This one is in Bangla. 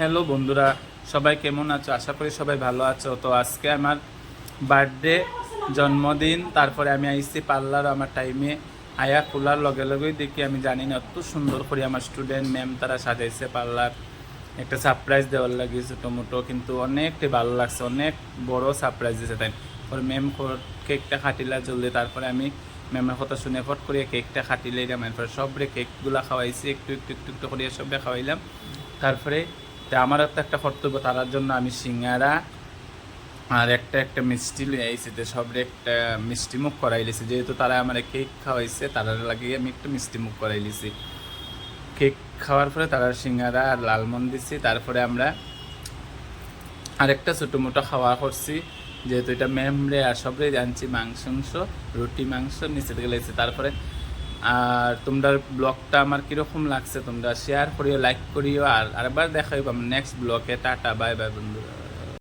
হ্যালো বন্ধুরা, সবাই কেমন আছো? আশা করি সবাই ভালো আছো। তো আজকে আমার বার্থডে, জন্মদিন। তারপরে আমি আইসি পার্লার। আমার টাইমে আয়া খোলার লগে লগেই দেখি, আমি জানি না অত সুন্দর করে আমার স্টুডেন্ট ম্যাম তারা সাজাইছে পার্লার। একটা সারপ্রাইজ দেওয়ার লাগিয়েছে টমেটো, কিন্তু অনেকটাই ভালো লাগছে, অনেক বড় সারপ্রাইজ দিয়েছে তাই। পরে ম্যাম কেকটা খাটিলা জলদি। তারপরে আমি ম্যামের কথা শুনে ফট করিয়া কেকটা খাটিলে এরপরে সবরে কেকগুলা খাওয়াইছি, একটু একটু একটু একটু করিয়া সবরে খাওয়াইলাম। তারপরে আমারও তো একটা কর্তব্য, তার জন্য আমি সিঙ্গারা আর একটা একটা মিষ্টি লিয়ে আইছি। তো সবরে একটা মিষ্টি মুখ করাই লিছি, যেহেতু তারা আমার কেক খাওয়াইছে, তারা লাগিয়ে আমি একটু মিষ্টি মুখ করাই লিছি। কেক খাওয়ার পরে তারা সিঙ্গারা আর লালমন দিছি। তারপরে আমরা আরেকটা ছোটো মোটো খাওয়া করছি, যেহেতু এটা ম্যামরে আর সবরে জানছি মাংস রুটি মাংস নিচে থেকে লেগেছে। তারপরে আর তোমরা ব্লগটা আমার কীরকম লাগছে তোমরা শেয়ার করিও, লাইক করিও, আর আরেকবার দেখা হইব আমার নেক্সট ব্লগে। টাটা, বাই বাই বন্ধুরা।